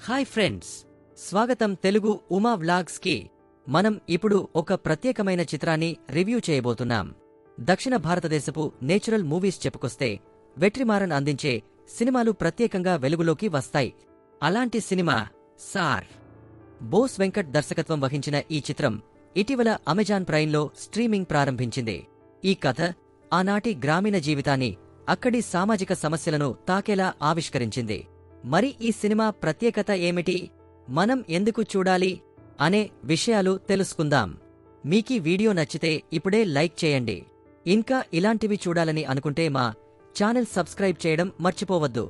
Hi friends, స్వాగతం Telugu Uma vlogs కి. మనం ఇప్పుడు ఒక ప్రత్యేకమైన చిత్రాన్ని రివ్యూ చేయబోతున్నాం. దక్షిణ భారతదేశపు నేచురల్ మూవీస్ చెప్పుకొస్తే వెట్రిమారన్ అందించే సినిమాలు ప్రత్యేకంగా వెలుగులోకి వస్తాయి. అలాంటి సినిమా సార్. బోస్ వెంకట్ దర్శకత్వం వహించిన ఈ చిత్రం ఇటీవల అమెజాన్ ప్రైమ్లో స్ట్రీమింగ్ ప్రారంభించింది. ఈ కథ ఆనాటి గ్రామీణ జీవితాన్ని, అక్కడి సామాజిక సమస్యలను తాకేలా ఆవిష్కరించింది. మరి ఈ సినిమా ప్రత్యేకత ఏమిటి, మనం ఎందుకు చూడాలి అనే విషయాలు తెలుసుకుందాం. మీకీ వీడియో నచ్చితే ఇప్పుడే లైక్ చేయండి. ఇంకా ఇలాంటివి చూడాలని అనుకుంటే మా ఛానల్ సబ్స్క్రైబ్ చేయడం మర్చిపోవద్దు.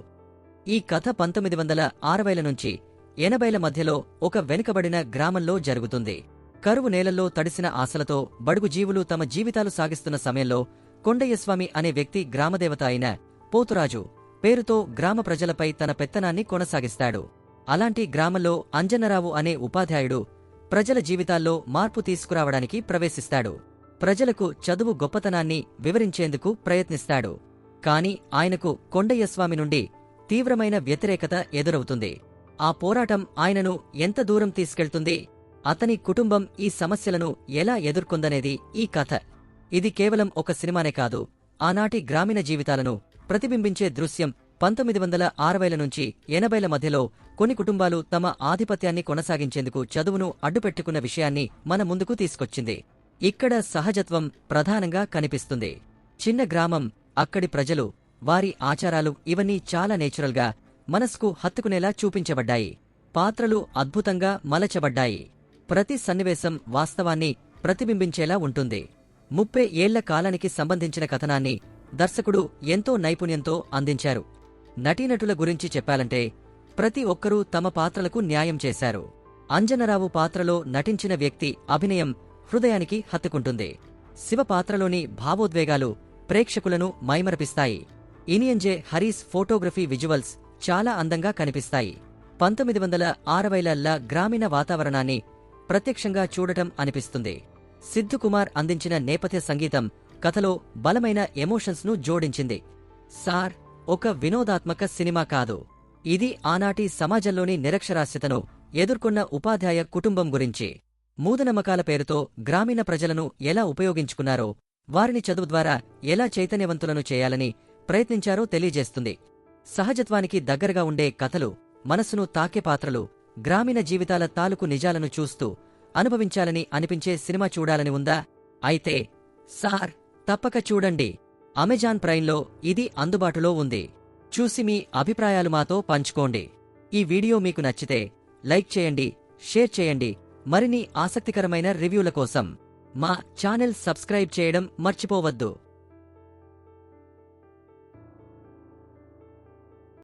ఈ కథ 1960ల నుంచి 80ల మధ్యలో ఒక వెనుకబడిన గ్రామంలో జరుగుతుంది. కరువు నేలల్లో తడిసిన ఆశలతో బడుగు జీవులు తమ జీవితాలు సాగిస్తున్న సమయంలో కొండయ్యస్వామి అనే వ్యక్తి గ్రామదేవత అయిన పోతురాజు పేరుతో గ్రామ ప్రజలపై తన పెత్తనాన్ని కొనసాగిస్తాడు. అలాంటి గ్రామంలో అంజన్నరావు అనే ఉపాధ్యాయుడు ప్రజల జీవితాల్లో మార్పు తీసుకురావడానికి ప్రవేశిస్తాడు. ప్రజలకు చదువు గొప్పతనాన్ని వివరించేందుకు ప్రయత్నిస్తాడు. కాని ఆయనకు కొండయ్యస్వామి నుండి తీవ్రమైన వ్యతిరేకత ఎదురవుతుంది. ఆ పోరాటం ఆయనను ఎంత దూరం తీసుకెళ్తుంది, అతని కుటుంబం ఈ సమస్యలను ఎలా ఎదుర్కొందనేది ఈ కథ. ఇది కేవలం ఒక సినిమానే కాదు, ఆనాటి గ్రామీణ జీవితాలను ప్రతిబింబించే దృశ్యం. 1960ల నుంచి 80ల మధ్యలో కొన్ని కుటుంబాలు తమ ఆధిపత్యాన్ని కొనసాగించేందుకు చదువును అడ్డుపెట్టుకున్న విషయాన్ని మన ముందుకు తీసుకొచ్చింది. ఇక్కడ సహజత్వం ప్రధానంగా కనిపిస్తుంది. చిన్న గ్రామం, అక్కడి ప్రజలు, వారి ఆచారాలు ఇవన్నీ చాలా నేచురల్గా మనస్కు హత్తుకునేలా చూపించబడ్డాయి. పాత్రలు అద్భుతంగా మలచబడ్డాయి. ప్రతి సన్నివేశం వాస్తవాన్ని ప్రతిబింబించేలా ఉంటుంది. 30 ఏళ్ల కాలానికి సంబంధించిన కథనాన్ని దర్శకుడు ఎంతో నైపుణ్యంతో అందించారు. నటీనటుల గురించి చెప్పాలంటే ప్రతి ఒక్కరూ తమ పాత్రలకు న్యాయం చేశారు. అంజనరావు పాత్రలో నటించిన వ్యక్తి అభినయం హృదయానికి హత్తుకుంటుంది. శివ పాత్రలోని భావోద్వేగాలు ప్రేక్షకులను మైమరపిస్తాయి. ఇనియంజే హరీస్ ఫోటోగ్రఫీ విజువల్స్ చాలా అందంగా కనిపిస్తాయి. 1960ల గ్రామీణ వాతావరణాన్ని ప్రత్యక్షంగా చూడటం అనిపిస్తుంది. సిద్ధు కుమార్ అందించిన నేపథ్య సంగీతం కథలో బలమైన ఎమోషన్స్ ను జోడించింది. సార్ ఒక వినోదాత్మక సినిమా కాదు, ఇది ఆనాటి సమాజంలోని నిరక్షరాస్యతను ఎదుర్కొన్న ఉపాధ్యాయ కుటుంబం గురించి. మూఢనమ్మకాల పేరుతో గ్రామీణ ప్రజలను ఎలా ఉపయోగించుకున్నారో, వారిని చదువు ద్వారా ఎలా చైతన్యవంతులను చేయాలని ప్రయత్నించారో తెలియజేస్తుంది. సహజత్వానికి దగ్గరగా ఉండే కథలు, మనసును తాకే పాత్రలు, గ్రామీణ జీవితాల తాలూకు నిజాలను చూస్తూ అనుభవించాలని అనిపించే సినిమా చూడాలని ఉందా? అయితే సార్ తప్పక చూడండి. అమెజాన్ ప్రైమ్లో ఇది అందుబాటులో ఉంది. చూసి మీ అభిప్రాయాలు మాతో పంచుకోండి. ఈ వీడియో మీకు నచ్చితే లైక్ చేయండి, షేర్ చేయండి. మరిన్ని ఆసక్తికరమైన రివ్యూల కోసం మా ఛానల్ సబ్స్క్రైబ్ చేయడం మర్చిపోవద్దు.